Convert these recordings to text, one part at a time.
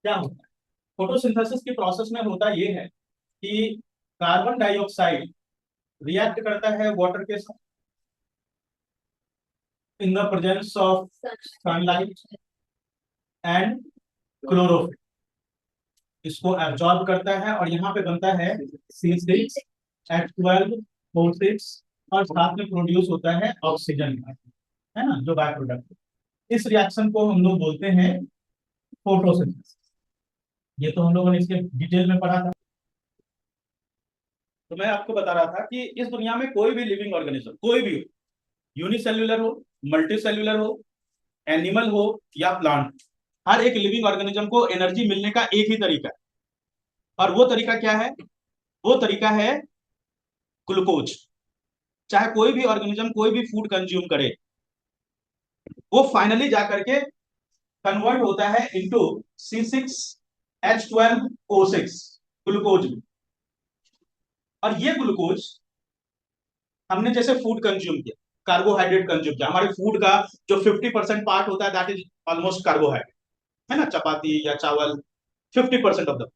क्या होता है फोटोसिंथेसिस की प्रोसेस में होता ये है कि कार्बन डाइऑक्साइड रिएक्ट करता है वाटर के साथ in the presence of sunlight and chlorophyll, इसको एब्जॉर्ब करता है और यहाँ पे बनता है C6H12O6 और साथ में प्रोड्यूस होता है ऑक्सीजन का, है ना, जो बाय प्रोडक्ट। इस रिएक्शन को हम लोग बोलते हैं फोटोसिंथेसिस। ये तो हम लोगों ने इसके डिटेल में पढ़ा था। तो मैं आपको बता रहा था कि इस दुनिया में कोई भी लिविंग ऑर्गेनिज्म, कोई भी हो, यूनिसेल्युलर हो, मल्टी सेल्युलर हो, एनिमल हो या प्लांट, हर एक लिविंग ऑर्गेनिज्म को एनर्जी मिलने का एक ही तरीका है। और वो तरीका क्या है? वो तरीका है ग्लूकोज। चाहे कोई भी ऑर्गेनिज्म कोई भी फूड कंज्यूम करे, वो फाइनली जाकर के कन्वर्ट होता है इनटू C6H12O6 ग्लूकोज में। और ये ग्लूकोज हमने जैसे फूड कंज्यूम किया, कार्बोहाइड्रेट कंज्यूम किया, हमारे फूड का जो 50% पार्ट होता है दैट इज ऑलमोस्ट कार्बोहाइड्रेट, है ना, चपाती या चावल 50% ऑफ द,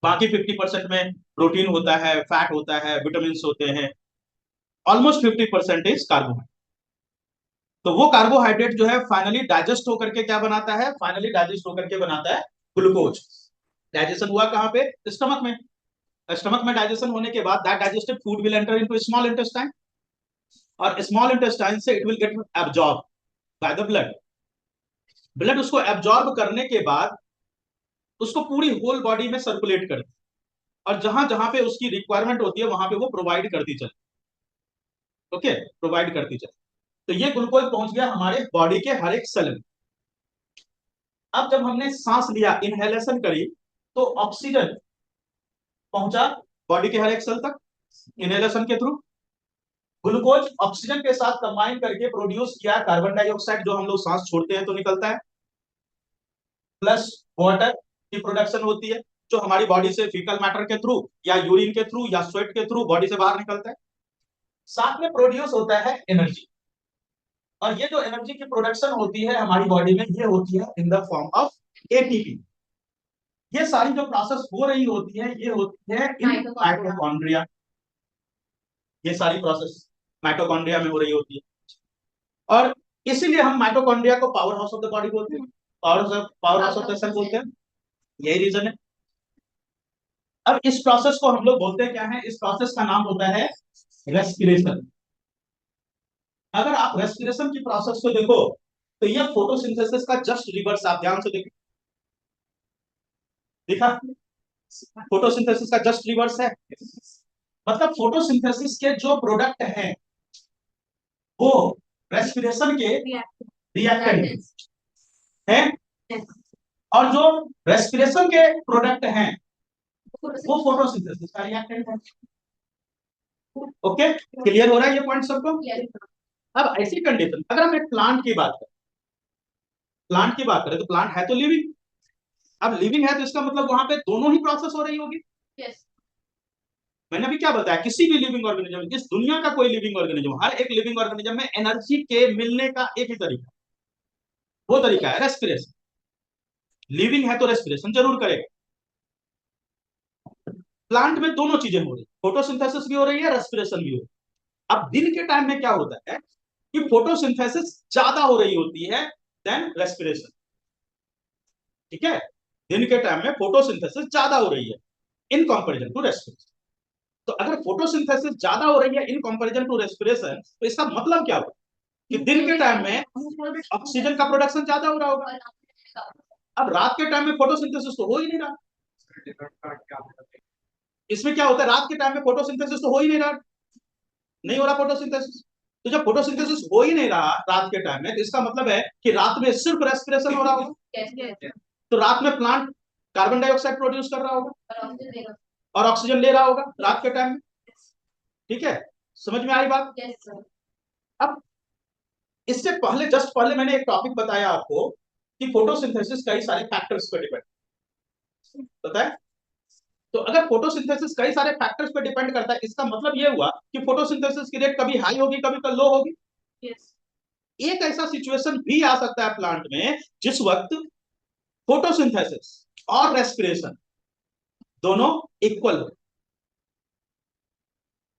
बाकी 50% में प्रोटीन होता है, फैट होता है, विटामिन होते हैं, ऑलमोस्ट 50% इज कार्बोहाइड्रेट। तो वो कार्बोहाइड्रेट जो है फाइनली डाइजेस्ट होकर के क्या बनाता है? फाइनली डाइजेस्ट होकर के बनाता है ग्लूकोज। डाइजेशन हुआ कहां पे? स्टमक में। स्टमक में डाइजेशन होने के बाद that digested food will enter into small intestine, और स्मॉल इंटेस्टाइन से it will get absorb by the blood. Blood उसको एब्जॉर्ब करने के बाद उसको पूरी होल बॉडी में सर्कुलेट करती है, और जहां जहां पे उसकी रिक्वायरमेंट होती है वहां पे वो प्रोवाइड करती चले। ओके, प्रोवाइड करती चले। तो ये ग्लूकोज पहुंच गया हमारे बॉडी के हर एक सेल में। अब जब हमने सांस लिया, इनहेलेशन करी, तो ऑक्सीजन पहुंचा बॉडी के हर एक सेल तक इनहेलेशन के थ्रू। ग्लूकोज ऑक्सीजन के साथ कंबाइन करके प्रोड्यूस किया कार्बन डाइऑक्साइड, जो हम लोग सांस छोड़ते हैं तो निकलता है, प्लस वाटर की प्रोडक्शन होती है जो हमारी बॉडी से फीकल मैटर के थ्रू या यूरिन के थ्रू या स्वेट के थ्रू बॉडी से बाहर निकलता है। साथ में प्रोड्यूस होता है एनर्जी, और ये जो एनर्जी की प्रोडक्शन होती है हमारी बॉडी में, ये होती है in the form of ATP. ये सारी जो प्रोसेस हो रही होती है ये होती है इन माइटोकॉन्ड्रिया। ये सारी प्रोसेस माइटोकॉन्ड्रिया में हो रही होती है, और इसीलिए हम माइटोकॉन्ड्रिया को power house of the body बोलते हैं, power house of the cell बोलते हैं। यही रीजन है। अब इस प्रोसेस को हम लोग बोलते हैं क्या है? इस प्रोसेस का नाम होता है रेस्पिरेशन। अगर आप रेस्पिरेशन की प्रोसेस को देखो तो ये फोटोसिंथेसिस का जस्ट रिवर्स, आप ध्यान से देखो, देखा, फोटोसिंथेसिस का जस्ट रिवर्स है। मतलब फोटोसिंथेसिस के जो प्रोडक्ट हैं वो रेस्पिरेशन के रिएक्टेंट हैं, और जो रेस्पिरेशन के प्रोडक्ट हैं वो फोटोसिंथेसिस का रिएक्टेंट है। ओके, क्लियर हो रहा है ये पॉइंट सबको? अब ऐसी कंडीशन, अगर हम एक प्लांट की बात करें, प्लांट की बात करें तो प्लांट है तो लिविंग। अब लिविंग है तो इसका मतलब वहां पे दोनों ही प्रोसेस हो रही होगी। yes. मैंने अभी क्या बताया, किसी भी लिविंग ऑर्गेनिज्म, इस दुनिया का कोई लिविंग ऑर्गेनिज्म, हर एक लिविंग ऑर्गेनिज्म में एनर्जी के मिलने का एक ही तरीका, वो तरीका है रेस्पिरेशन। लिविंग है तो रेस्पिरेशन जरूर करेगा। प्लांट में दोनों चीजें हो रही, फोटोसिंथेसिस भी हो रही है, रेस्पिरेशन भी हो रही है। अब दिन के टाइम में क्या होता है कि फोटोसिंथेसिस ज्यादा हो रही होती है देन रेस्पिरेशन। ठीक है, दिन के टाइम में फोटोसिंथेसिस ज्यादा हो रही है इन कंपैरिजन टू रेस्पिरेशन। तो अगर फोटोसिंथेसिस ज्यादा हो रही है इन कंपैरिजन टू रेस्पिरेशन, तो इसका मतलब क्या होगा कि दिन के टाइम में ऑक्सीजन का प्रोडक्शन ज्यादा हो रहा होगा। अब रात के टाइम में फोटोसिंथेसिस तो हो ही नहीं रहा। इसमें क्या होता है, रात के टाइम में फोटोसिंथेसिस तो हो ही नहीं रहा, नहीं हो रहा फोटोसिंथेसिस। तो जब फोटोसिंथेसिस हो ही नहीं रहा रात के टाइम में, तो इसका मतलब है कि रात में सिर्फ रेस्पिरेशन हो रहा होगा। तो रात में प्लांट कार्बन डाइऑक्साइड प्रोड्यूस कर रहा होगा और ऑक्सीजन ले रहा होगा रात के टाइम में। ठीक है, समझ में आई बात? अब इससे पहले, जस्ट पहले मैंने एक टॉपिक बताया आपको कि फोटोसिंथेसिस कई सारे फैक्टर्स पर डिपेंड होता है। तो अगर फोटोसिंथेसिस कई सारे फैक्टर्स पर डिपेंड करता है, इसका मतलब यह हुआ कि फोटोसिंथेसिस की रेट कभी हाई होगी कभी लो होगी। yes. एक ऐसा सिचुएशन भी आ सकता है प्लांट में जिस वक्त फोटोसिंथेसिस और रेस्पिरेशन दोनों इक्वल हो।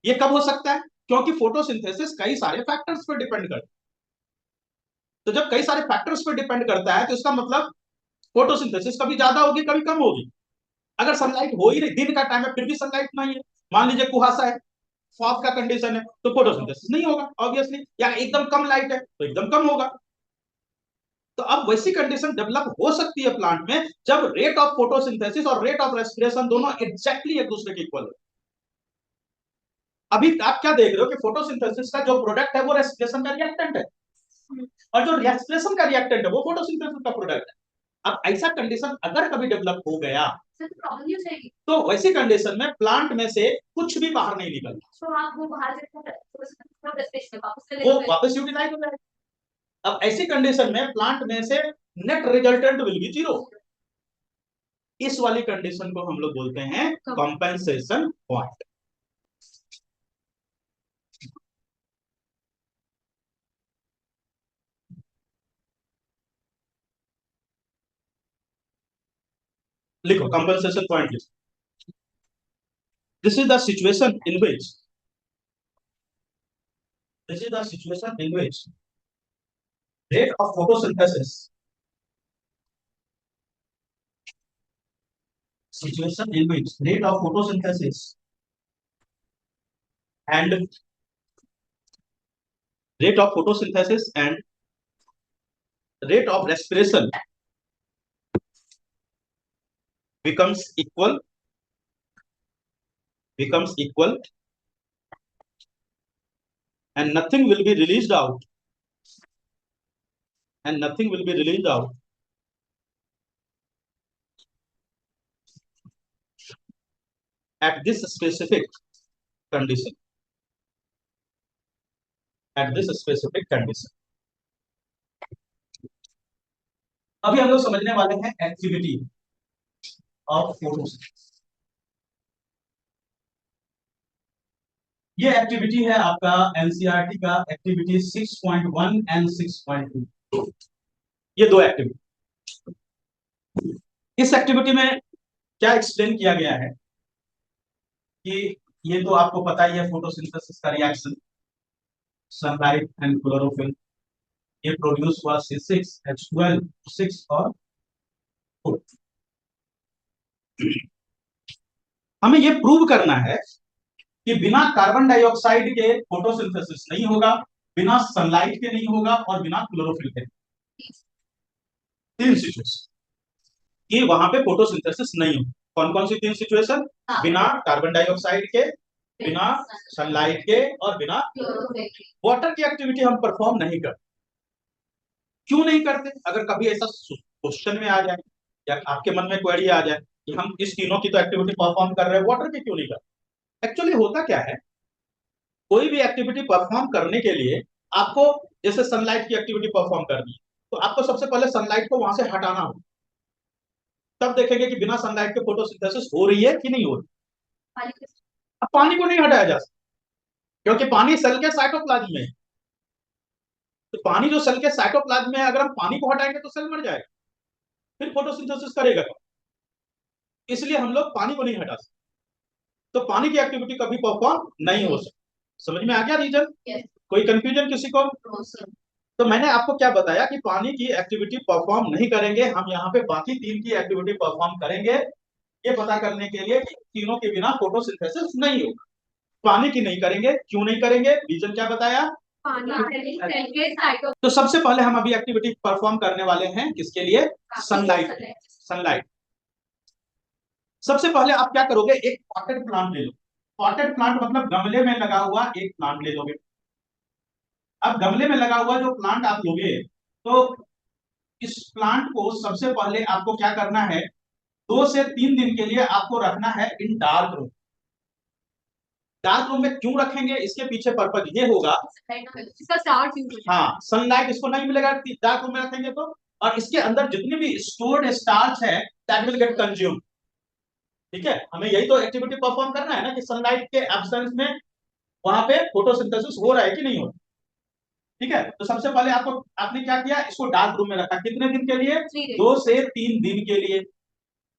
ये कब हो सकता है? क्योंकि फोटोसिंथेसिस कई सारे फैक्टर्स पर डिपेंड करता है। तो जब कई सारे फैक्टर्स पर डिपेंड करता है तो इसका मतलब फोटोसिंथेसिस कभी ज्यादा होगी कभी कम होगी। अगर सनलाइट हो ही नहीं, दिन का टाइम है फिर भी सनलाइट नहीं है, मान लीजिए कुहासा है, फॉग का कंडीशन है, तो फोटोसिंथेसिस नहीं होगा ऑब्वियसली, या एकदम कम लाइट है तो एकदम कम होगा। तो अब वैसी कंडीशन डेवलप हो सकती है प्लांट में जब रेट ऑफ फोटोसिंथेसिस और रेट ऑफ रेस्पिरेशन दोनों एग्जैक्टली एक दूसरे के इक्वल हो। अभी आप क्या देख रहे हो कि फोटोसिंथेसिस का जो प्रोडक्ट है वो रेस्पिरेशन का रिएक्टेंट है, और जो रेस्पिरेशन का रिएक्टेंट है वो फोटोसिंथेसिस का प्रोडक्ट है। अब ऐसा कंडीशन अगर कभी डेवलप हो गया तो वैसी कंडीशन में प्लांट में से कुछ भी बाहर नहीं निकलता, तो आप वो बाहर वो वापस यूटिलाइज हो जाएगा। अब ऐसी कंडीशन में प्लांट में से net resultant will be zero. इस वाली कंडीशन को हम लोग बोलते हैं कंपेंसेशन पॉइंट। लिखो compensation point. This is the situation in which this is the situation in which rate of photosynthesis situation in which rate of photosynthesis and rate of photosynthesis and rate of respiration becomes equal and nothing will be released out and nothing will be released out at this specific condition at this specific condition। अभी हम लोग समझने वाले हैं activity of photosynthesis. ये activity है आपका NCERT का एक्टिविटी 6.1 एंड 6.2। ये दो एक्टिविटी, इस एक्टिविटी में क्या एक्सप्लेन किया गया है कि ये तो आपको पता ही है फोटोसिंथेसिस का रिएक्शन सनलाइट एंड क्लोरोफिल, ये प्रोड्यूस हुआ C6H12 6 और 4। हमें ये प्रूव करना है कि बिना कार्बन डाइऑक्साइड के फोटोसिंथेसिस नहीं होगा, बिना सनलाइट के नहीं होगा और बिना क्लोरोफिल के। तीन सिचुएशन कि वहां पे फोटोसिंथेसिस नहीं हो। कौन कौन सी तीन सिचुएशन? बिना कार्बन डाइऑक्साइड के, बिना सनलाइट के और बिना वाटर की एक्टिविटी हम परफॉर्म नहीं करते। क्यों नहीं करते? अगर कभी ऐसा क्वेश्चन में आ जाए या आपके मन में क्वेरी आ जाए कि हम इस तीनों की तो एक्टिविटी परफॉर्म कर रहे हैं, वाटर की क्यों नहीं करते? एक्चुअली होता क्या है, कोई भी एक्टिविटी परफॉर्म करने के लिए आपको, जैसे सनलाइट की एक्टिविटी परफॉर्म करनी है तो आपको सबसे पहले सनलाइट को वहां से हटाना होगा, तब देखेंगे कि बिना सनलाइट के फोटोसिंथेसिस हो रही है कि नहीं हो रही। अब पानी को नहीं हटाया जा सकता क्योंकि पानी सेल के साइटोप्लाज्म में है। तो पानी जो सेल के साइटोप्लाज्म में है, अगर हम पानी को हटाएंगे तो सेल मर जाएगा, फिर फोटोसिंथेसिस करेगा कौन? इसलिए हम लोग पानी को नहीं हटा सकते, तो पानी की एक्टिविटी कभी परफॉर्म नहीं हो सकती। समझ में आ गया रीजन? कोई कंफ्यूजन किसी को? तो मैंने आपको क्या बताया कि पानी की एक्टिविटी परफॉर्म नहीं करेंगे, हम यहाँ पे बाकी तीन की एक्टिविटी परफॉर्म करेंगे, ये पता करने के लिए कि तीनों के बिना फोटोसिंथेसिस नहीं होगा। पानी की नहीं करेंगे, क्यों नहीं करेंगे? रीजन क्या बताया? तो सबसे पहले हम अभी एक्टिविटी परफॉर्म करने वाले हैं किसके लिए? सनलाइट। सनलाइट सबसे पहले आप क्या करोगे, एक पॉटेड प्लांट ले लो। पॉटेड प्लांट मतलब गमले में लगा हुआ एक प्लांट ले लोगे। अब गमले में लगा हुआ जो प्लांट आप लोगे, तो इस प्लांट को सबसे पहले आपको क्या करना है, 2 से 3 दिन के लिए आपको रखना है इन डार्क रूम। डार्क रूम में क्यों रखेंगे, इसके पीछे पर्पज ये होगा, हाँ सनलाइट इसको नहीं मिलेगा डार्क रूम में रखेंगे तो, और इसके अंदर जितनी भी स्टोर्ड स्टार्च है दैट विल गेट कंज्यूम। ठीक है, हमें यही तो एक्टिविटी परफॉर्म करना है ना कि सनलाइट के एब्सेंस में वहां पे फोटोसिंथेसिस हो रहा है कि नहीं हो रहा। ठीक है, तो सबसे पहले आपने क्या किया, इसको डार्क रूम में रखा कितने दिन के लिए, 2 से 3 दिन के लिए।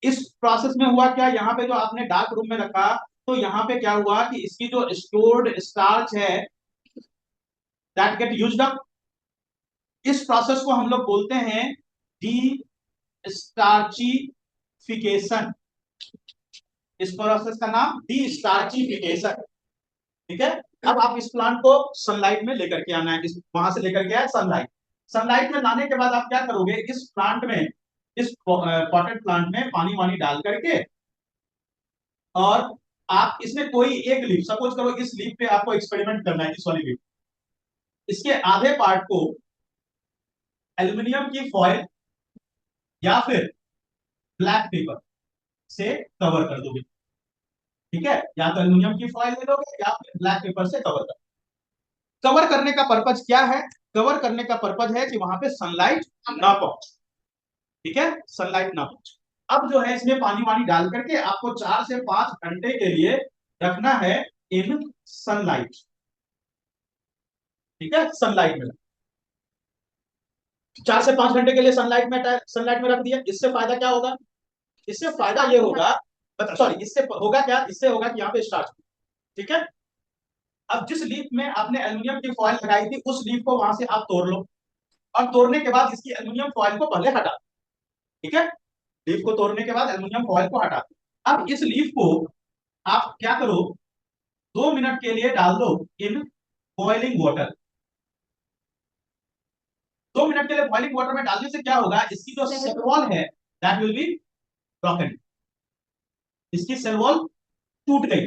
इस प्रोसेस में हुआ क्या, यहाँ पे जो आपने डार्क रूम में रखा, तो यहाँ पे क्या हुआ कि इसकी जो स्टोर्ड स्टार्च है दैट गेट यूज्ड अप। इस प्रोसेस को हम लोग बोलते हैं डी स्टार्चिफिकेशन। इस प्रोसेस का नाम डी स्टार्चिफिकेशन। ठीक है, अब आप इस प्लांट को सनलाइट में लेकर के आना है, इस वहां से लेकर के आए सनलाइट। सनलाइट में लाने के बाद आप क्या करोगे, इस प्लांट में, इस पॉटेड प्लांट में पानी वानी डाल करके, और आप इसमें कोई एक लीफ, सपोज करो इस लीफ पे आपको एक्सपेरिमेंट करना है, इस वाली लीफ, इसके आधे पार्ट को एल्युमिनियम की फॉइल या फिर ब्लैक पेपर से कवर कर दोगे। ठीक है, या तो एल्युमिनियम की फॉइल ले लोगे या फिर ब्लैक पेपर से कवर कर। कवर करने का पर्पज क्या है, कवर करने का पर्पज है कि वहां पे सनलाइट ना पहुंचे। ठीक है, सनलाइट ना पहुंचे। अब जो है इसमें पानी वानी डाल करके आपको 4 से 5 घंटे के लिए रखना है इन सनलाइट। ठीक है, सनलाइट में 4 से 5 घंटे के लिए सनलाइट में रख दिया। इससे फायदा क्या होगा, इससे फायदा ये होगा, सॉरी, इससे होगा क्या, इससे होगा कि यहाँ पे स्टार्च। ठीक है, अब जिस लीफ में आपने एल्युमिनियम की फॉइल लगाई थी, उस लीफ को वहां से आप तोड़ लो, और तोड़ने के बाद इसकी एल्युमिनियम फॉइल को पहले हटा। ठीक है, लीफ को तोड़ने के बाद एल्युमिनियम फॉइल को हटा। अब इस लीफ को आप क्या करो, 2 मिनट के लिए डाल दो इन बॉइलिंग वाटर। 2 मिनट के लिए बॉइलिंग वाटर में डालने से क्या होगा, इसकी जो सेल वॉल है दैट विल बी ब्रोकन। इसकी सेल वॉल टूट गई।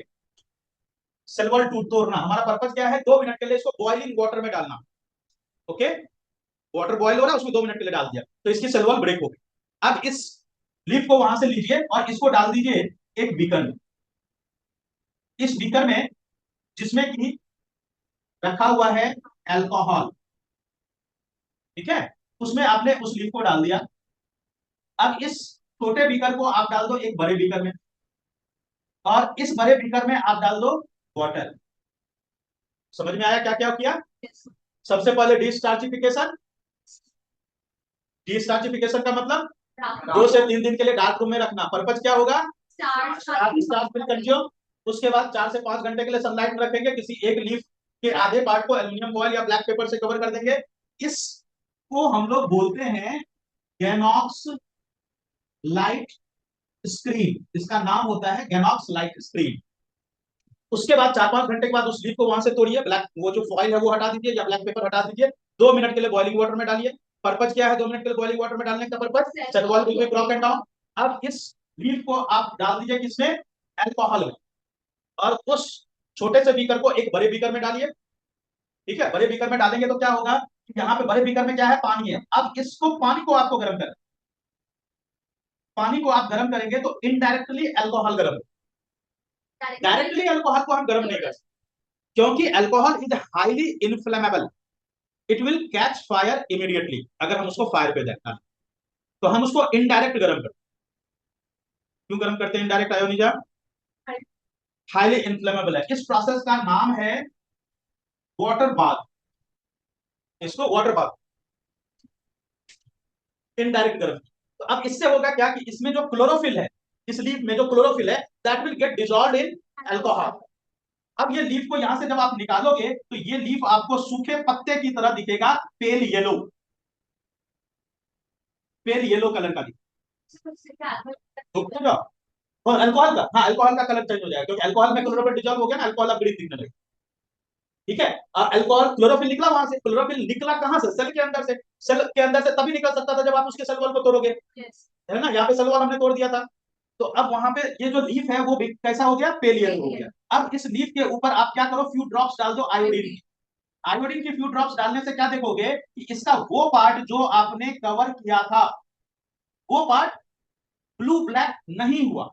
सेल वॉल टूट तोड़ना हमारा पर्पज क्या है, 2 मिनट के लिए इसको बॉइलिंग वाटर में डालना। ओके, वाटर बॉयल हो रहा है, उसमें 2 मिनट के लिए डाल दिया, तो इसकी सेल वॉल ब्रेक हो गई। अब इस लीफ को वहां से लीजिए और इसको डाल दीजिए एक बीकर में। इस बीकर में जिसमें कि रखा हुआ है अल्कोहल। ठीक है, उसमें आपने उस लीफ को डाल दिया। अब इस छोटे बीकर को आप डाल दो एक बड़े बीकर में, और इस बड़े बीकर में आप डाल दो वाटर। समझ में आया क्या क्या किया, सबसे पहले डिस्टार्चिफिकेशन। डिस्टार्चिफिकेशन का मतलब 2 से 3 दिन के लिए डार्क रूम में रखना। पर्पज क्या होगा, स्टार्च विल कंज्यूम। उसके बाद 4 से 5 घंटे के लिए सनलाइट में रखेंगे, किसी एक लीफ के आधे पार्ट को एल्यूमिनियम फॉइल या ब्लैक पेपर से कवर कर देंगे। इसको हम लोग बोलते हैं गैनॉक्स लाइट स्क्रीन। इसका नाम होता है गैनॉक्स लाइट स्क्रीन। उसके बाद 4-5 घंटे के बाद उस लीफ को वहां से तोड़िए, ब्लैक वो जो फॉइल है वो हटा दीजिए या ब्लैक पेपर हटा दीजिए। 2 मिनट के लिए बॉइलिंग वाटर में डालिए। पर्पज क्या है 2 मिनट के लिए बॉइलिंग वाटर में डालने का purpose, cell wall will be broken down. अब इस लीफ को आप डाल दीजिए किसमें, अल्कोहल में, और उस छोटे से बीकर को एक बड़े बीकर में डालिए। ठीक है, बड़े बीकर में डालेंगे तो क्या होगा, यहाँ पे बड़े बीकर में क्या है, पानी है। अब इसको पानी को आपको गर्म करना, पानी को आप गर्म करेंगे तो इनडायरेक्टली अल्कोहल गर्म, डायरेक्टली अल्कोहल को हम गर्म नहीं कर सकते, क्योंकि alcohol is highly inflammable, it will catch fire immediately. अगर हम उसको फायर पे देखना है तो हम उसको इनडायरेक्ट गर्म करते हैं। क्यों गर्म करते हैं इनडायरेक्ट आयोनिजा, हाईली इनफ्लेमेबल है। इस प्रोसेस का नाम है वाटर बाथ। इसको वाटर बाथ, इनडायरेक्ट गर्म। तो अब इससे होगा क्या कि इसमें जो क्लोरोफिल है, इस लीफ में जो क्लोरोफिल है that will get dissolved in alcohol. अब ये लीफ को यहां से जब आप निकालोगे तो ये लीफ आपको सूखे पत्ते की तरह दिखेगा, pale yellow, pale yellow colour का दिखेगा। और अल्कोहल का, हाँ अल्कोहल का कलर चेंज हो जाएगा, क्योंकि अल्कोहल में क्लोरोफिल डिसॉल्व हो गया ना, अल्कोहल अब ग्रीन दिखने लगेगा। ठीक है, और अल्कोहल क्लोरोफिल निकला वहां से, क्लोरोफिल निकला कहां से, सेल के अंदर से। सेल के अंदर से तभी निकल सकता था जब आप उसके सेल वॉल को तोड़ोगे, है ना, यहाँ पे सेल वॉल हमने तोड़ दिया था। तो अब वहां पे ये जो लीफ है वो भी कैसा हो गया, पेलियर हो गया। अब इस लीफ के ऊपर आप क्या करो, फ्यू ड्रॉप्स डाल दो आयोडीन। आयोडीन की फ्यू ड्रॉप्स डालने से क्या देखोगे कि इसका वो पार्ट जो आपने कवर किया था वो पार्ट ब्लू ब्लैक नहीं हुआ,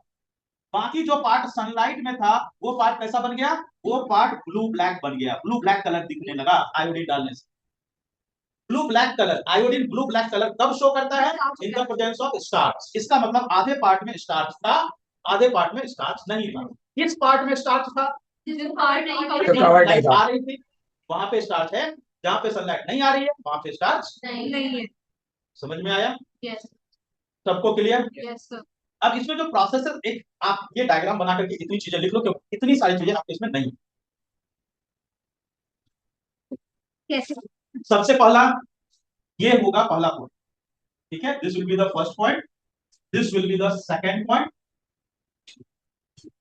बाकी जो पार्ट सनलाइट में था वो पार्ट कैसा बन गया, वो पार्ट ब्लू ब्लैक बन गया, ब्लू ब्लैक कलर दिखने लगा आयोडीन डालने से। Blue black colour, iodine blue black colour कब शो करता है, in the presence of starch. इसका मतलब आधे पार्ट में स्टार्च था, आधे पार्ट में स्टार्च नहीं था। किस पार्ट में स्टार्च था, आ रही थी, वहां पे स्टार्च है। जहां पे सनलाइट नहीं आ रही है वहां पे स्टार्च नहीं है। समझ में आया? यस सबको क्लियर? Yes sir. अब इसमें जो प्रोसेस है, एक आप ये डायग्राम बना करके इतनी चीजें लिख लो क्योंकि इतनी सारी चीजें आपके इसमें नहीं है। कैसे? सबसे पहला ये होगा पहला पॉइंट, ठीक है, this will be the first point, this will be the second point,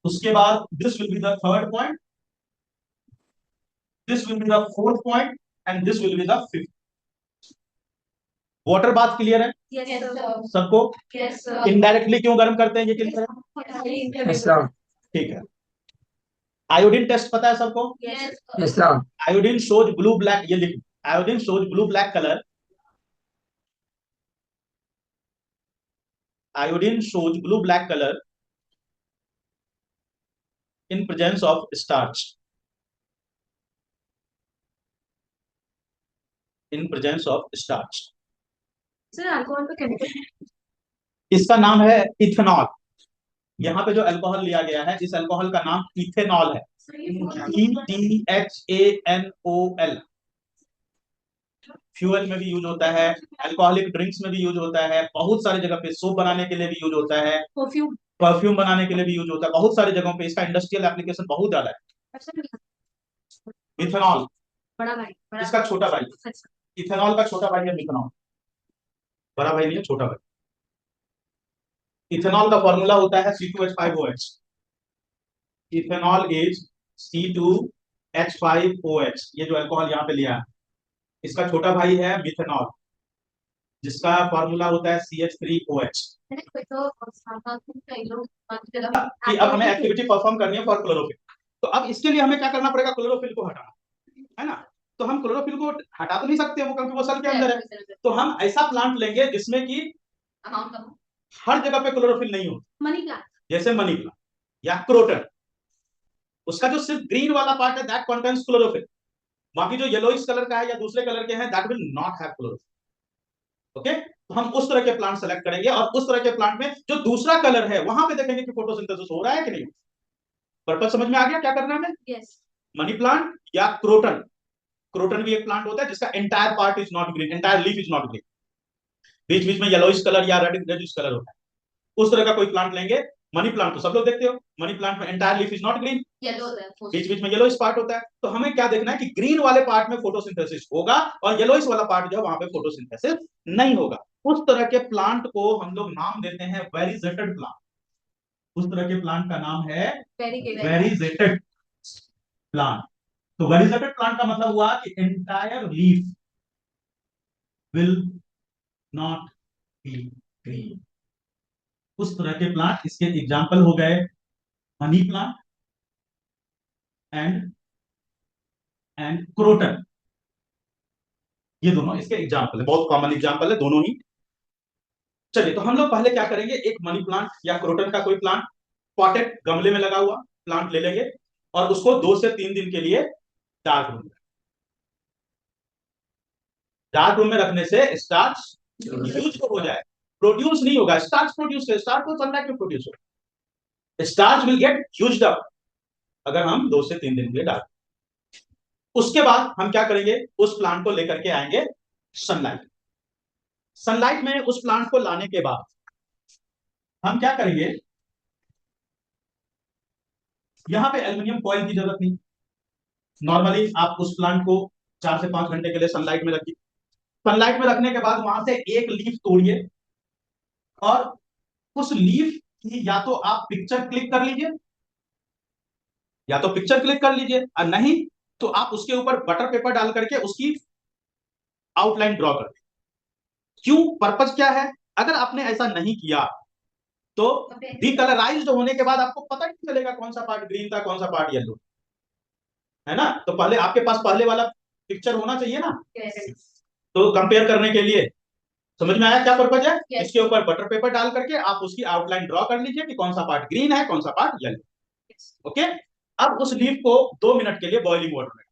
उसके बाद this will be the third point, this will be the fourth point and this will be the fifth. Water बात clear है yes sir. सबको? Yes sir. Indirectly क्यों गर्म करते हैं ये क्लियर है? Yes sir. ठीक है। आयोडीन टेस्ट पता है सबको? Yes sir. Iodine shows blue black, ये लिख, iodine shows blue black colour, iodine shows blue black colour in presence of starch, in presence of starch। Sir alcohol का chemical? इसका नाम है इथेनॉल। यहाँ पे जो अल्कोहल लिया गया है इस अल्कोहल का नाम इथेनॉल है, ETHANOL। फ्यूल में भी यूज होता है, अल्कोहलिक ड्रिंक्स में भी यूज होता है, बहुत सारी जगह पे सोप बनाने के लिए भी यूज होता है, परफ्यूम बनाने के लिए भी यूज होता है, बहुत सारी जगहों पे इसका इंडस्ट्रियल एप्लीकेशन बहुत ज्यादा है। मिथेनॉल बड़ा भाई, इसका छोटा भाई, इथेनॉल का छोटा भाई है मिथेनॉल, बड़ा भाई नहीं है, छोटा भाई। इथेनॉल का फॉर्मूला होता है C2H5OH। Ethanol is C2H5OH। ये जो अल्कोहल यहाँ पे लिया है इसका छोटा भाई है मिथेनॉल, जिसका फॉर्मूला होता है CH3OH। कि अब हमें एक्टिविटी परफॉर्म करनी है फॉर क्लोरोफिल, तो अब इसके लिए हमें क्या करना पड़ेगा? क्लोरोफिल को हटाना है ना। तो हम क्लोरोफिल को हटा तो नहीं सकते वो क्योंकि वो सेल के अंदर है, तो हम ऐसा प्लांट लेंगे जिसमें कि हर जगह पे क्लोरोफिल नहीं हो, मनी प्लांट, जैसे मनी प्लांट या क्रोटन, उसका जो सिर्फ ग्रीन वाला पार्ट है दैट कंटेन्स क्लोरोफिल, बाकी जो येलोइश कलर का है या दूसरे कलर के हैं that will not have chlorophyll. Okay, तो हम उस तरह के प्लांट सेलेक्ट करेंगे और उस तरह के प्लांट में जो दूसरा कलर है वहां पे देखेंगे कि फोटोसिंथेसिस हो रहा है कि नहीं। पर्पज समझ में आ गया क्या करना है? यस। मनी प्लांट या क्रोटन, क्रोटन भी एक प्लांट होता है जिसका entire part is not green, entire leaf is not green, बीच बीच में येलोइश कलर या रेडिश कलर होता है, उस तरह का कोई प्लांट लेंगे। मनी प्लांट तो सब लोग देखते हो, मनी प्लांट में entire leaf is not green, बीच बीच में येलोइश पार्ट होता है, तो हमें क्या देखना है कि ग्रीन वाले पार्ट में फोटोसिंथेसिस होगा और येलोइश वाला पार्ट जो है वहां पे फोटोसिंथेसिस नहीं होगा। उस तरह के प्लांट को हम लोग नाम देते हैं वेरिजेटेड प्लांट। उस तरह के प्लांट का नाम है वेरिजेटेड प्लांट। तो वेरिजेटेड प्लांट का मतलब हुआ कि entire leaf will not be green. उस तरह के प्लांट इसके एग्जाम्पल हो गए मनी प्लांट एंड क्रोटन, ये दोनों इसके एग्जाम्पल है, बहुत कॉमन एग्जाम्पल है दोनों ही। चलिए, तो हम लोग पहले क्या करेंगे, एक मनी प्लांट या क्रोटन का कोई प्लांट पॉटेड गमले में लगा हुआ प्लांट ले लेंगे और उसको 2 से 3 दिन के लिए डार्क रूम में, डार्क रूम में रखने से स्टार्च यूज हो जाए, प्रोड्यूस नहीं होगा। स्टार्च प्रोड्यूस, स्टार्च को सनलाइट में प्रोड्यूस होगा, starch will get used up अगर हम 2 से 3 दिन के लिए डाल। उसके बाद हम क्या करेंगे, उस प्लांट को लेकर के आएंगे सनलाइट, सनलाइट में उस प्लांट को लाने के बाद हम क्या करेंगे, यहां पे एल्युमिनियम फॉइल की जरूरत नहीं, नॉर्मली आप उस प्लांट को 4 से 5 घंटे के लिए सनलाइट में रखिए। सनलाइट में रखने के बाद वहां से एक लीफ तोड़िए और उस लीफ की या तो आप पिक्चर क्लिक कर लीजिए, या तो पिक्चर क्लिक कर लीजिए और नहीं तो आप उसके ऊपर बटर पेपर डाल करके उसकी आउटलाइन ड्रॉ कर दीजिए। क्यों, पर्पज क्या है? अगर आपने ऐसा नहीं किया तो डिकलराइज्ड होने के बाद आपको पता नहीं चलेगा कौन सा पार्ट ग्रीन था कौन सा पार्ट येलो, है ना। तो पहले आपके पास पहले वाला पिक्चर होना चाहिए ना, तो कंपेयर करने के लिए। समझ में आया क्या पर्पज है? इसके ऊपर बटर पेपर डाल करके आप उसकी आउटलाइन ड्रॉ कर लीजिए कि कौन सा पार्ट ग्रीन है कौन सा पार्ट येलो। ओके, अब उस लीफ को 2 मिनट के लिए बॉइलिंग वाटर में,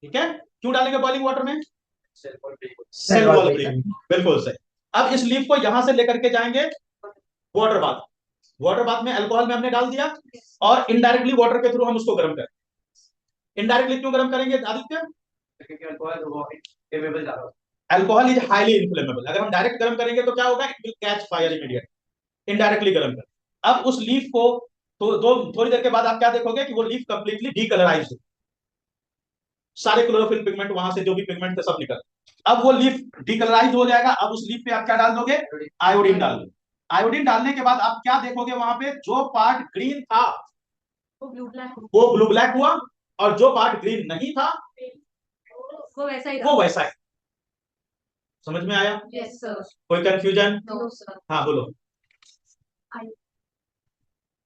ठीक है, क्यों डालेंगे बॉइलिंग वाटर में? सेल वॉल ब्रेकिंग, बिल्कुल सही। अब इस लीफ को यहां से लेकर के जाएंगे वाटर बाथ, वाटर बाथ में अल्कोहल में हमने डाल दिया और इनडायरेक्टली वाटर के थ्रू हम उसको गर्म करें। इनडायरेक्टली क्यों गर्म करेंगे आदित्य? क्योंकि अल्कोहल वो इनफ्लेमेबल ज्यादा होता अल्कोहल इज हाईली इन्फ्लेमेबल। अगर हम डायरेक्ट गर्म करेंगे तो क्या होगा, it will catch fire immediate. Indirectly गर्म कर, अब उस लीफ को तो थोड़ी देर के बाद आप क्या देखोगे कि वो लीफ कंप्लीटली डीकलराइज हो, सारे क्लोरोफिल पिगमेंट वहां से जो भी पिगमेंट थे सब निकल, अब वो लीफ डीकलराइज हो जाएगा। अब उस लीफ पे आप क्या डाल दोगे, आयोडीन डाल दो। आयोडीन डालने के बाद आप क्या देखोगे, वहां पे जो पार्ट ग्रीन था वो ब्लू ब्लैक वो ब्लू ब्लैक हुआ, और जो पार्ट ग्रीन नहीं था वो वैसा ही वो वैसा है। समझ में आया? Yes sir. कोई कंफ्यूजन? No sir. हाँ बोलो।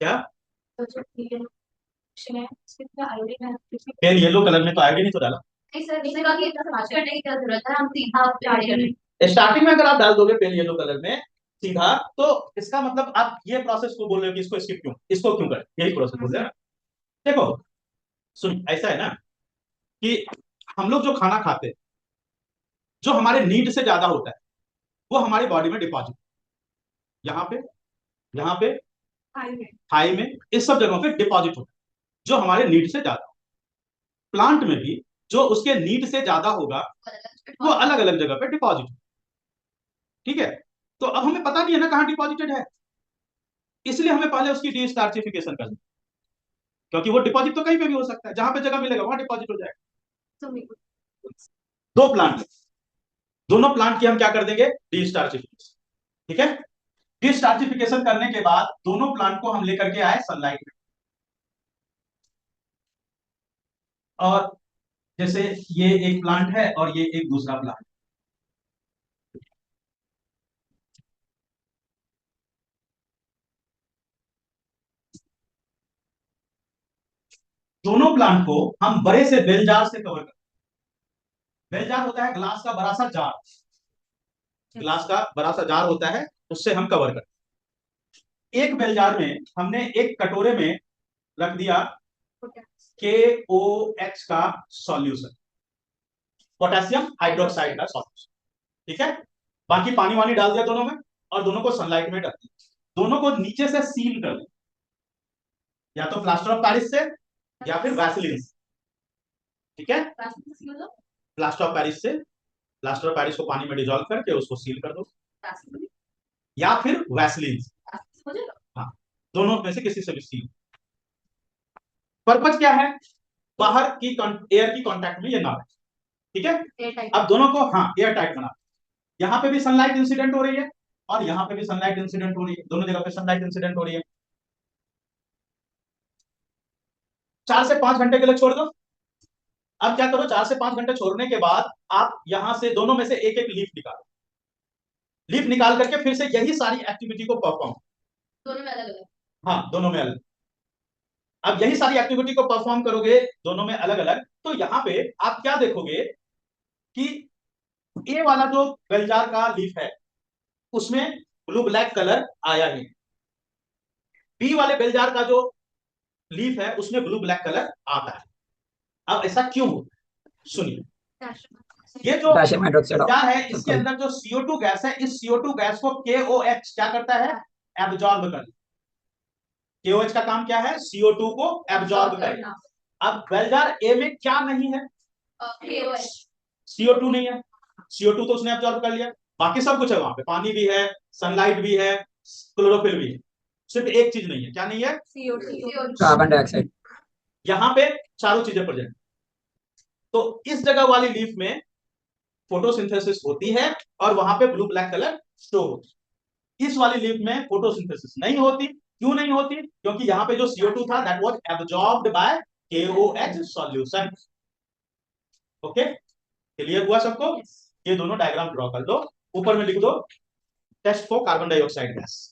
क्या तो जो रिएक्शन है उसके अंदर आयोडीन है, पेल येलो कलर में तो आयोडीन ही तो डाला। नहीं सर, इससे बाकी इतना समझ करने की क्या जरूरत है, हम सीधा आयोडीन स्टार्टिंग में अगर आप डाल दोगे पेल येलो कलर में सीधा, तो इसका मतलब आप ये प्रोसेस को बोल रहे हो कि इसको स्किप क्यों, इसको क्यों करें, यही प्रोसेस बोल रहे हैं ना। देखो सुन, ऐसा है ना कि हम लोग जो खाना खाते हैं, जो हमारे नीड से ज्यादा होता है वो हमारी बॉडी में डिपॉजिट, यहाँ पे, यहाँ पे, थाई में, इस सब जगहों पे डिपॉजिट होता है जो हमारे नीड से ज्यादा। प्लांट में भी जो उसके नीड से ज्यादा होगा वो अलग अलग जगह पे डिपॉजिट, ठीक है। तो अब हमें पता नहीं है ना कहाँ डिपॉजिटेड है, इसलिए हमें पहले उसकी डीस्टार्चिफिकेशन करनी, क्योंकि वो डिपॉजिट तो कहीं पे भी हो सकता है, जहां पे जगह मिलेगा वहां डिपॉजिट हो जाएगा। दो प्लांट, दोनों प्लांट की हम क्या कर देंगे, डीस्टार्चिफिकेशन, ठीक है। डीस्टार्चिफिकेशन करने के बाद दोनों प्लांट को हम लेकर के आए सनलाइट में, और जैसे ये एक प्लांट है और ये एक दूसरा प्लांट, दोनों प्लांट को हम बड़े से बेल जार से कवर करते हैं। बेल जार होता है ग्लास का बड़ा सा जार, ग्लास का बड़ा सा जार होता है, उससे हम कवर करते हैं। एक बेल जार में हमने एक कटोरे में रख दिया KOH का सॉल्यूशन, पोटेशियम हाइड्रोक्साइड का सॉल्यूशन, ठीक है। बाकी पानी वानी डाल दिया दोनों में, और दोनों को सनलाइट में रख दिया, दोनों को नीचे से सील कर दिया, या तो प्लास्टर ऑफ पेरिस से या फिर वैसलीन से, ठीक है। प्लास्टर ऑफ पेरिस से, प्लास्टर ऑफ पेरिस को पानी में डिजोल्व करके उसको सील कर दो, या फिर वैसलीन से, हाँ दोनों में से किसी से भी सील। पर्पज क्या है, बाहर की एयर की कांटेक्ट में ये ना रहे, ठीक है। अब दोनों को हाँ एयर टाइट बना, यहाँ पे भी सनलाइट इंसिडेंट हो रही है और यहाँ पे भी सनलाइट इंसिडेंट हो रही है, दोनों जगह पे सनलाइट इंसिडेंट हो रही है। 4 से 5 घंटे के लिए छोड़ दो। अब क्या करो, 4 से 5 घंटे छोड़ने के बाद आप यहां से दोनों में से एक एक लीफ निकालो, लीफ निकाल करके फिर से यही सारी एक्टिविटी को परफॉर्म, दोनों में अलग अलग, हाँ दोनों में अलग, अब यही सारी एक्टिविटी को परफॉर्म करोगे दोनों में अलग अलग, तो यहां पे आप क्या देखोगे कि ए वाला जो बेलजार का लीफ है उसमें ब्लू ब्लैक कलर आया ही, बी वाले बेलजार का जो लीफ है उसमें ब्लू ब्लैक कलर आता है। अब ऐसा क्यों होता है, सुनिए। ये जो क्या है, इसके अंदर जो CO2 गैस है, इस CO2 गैस को KOH क्या करता है, एब्जॉर्ब कर। KOH का काम क्या है, CO2 को एब्जॉर्ब करना। अब बेलजार ए में क्या नहीं है, CO2 नहीं है, CO2 तो उसने एब्जॉर्ब कर लिया, बाकी सब कुछ है वहां पे, पानी भी है, सनलाइट भी है, क्लोरोफिल भी है, सिर्फ एक चीज नहीं है, क्या नहीं है, कार्बन डाइऑक्साइड। यहाँ पे चारों चीजें प्रेजेंट। तो इस जगह वाली लीफ में फोटोसिंथेसिस होती है और वहां पे ब्लू ब्लैक कलर शो होती है। इस वाली लीफ में फोटोसिंथेसिस नहीं होती, क्यों नहीं होती, क्योंकि यहाँ पे जो CO2 था that was absorbed bye KOH solution. Okay, clear हुआ सबको? ये दोनों डायग्राम ड्रॉ कर दो, ऊपर में लिख दो test for carbon dioxide gas.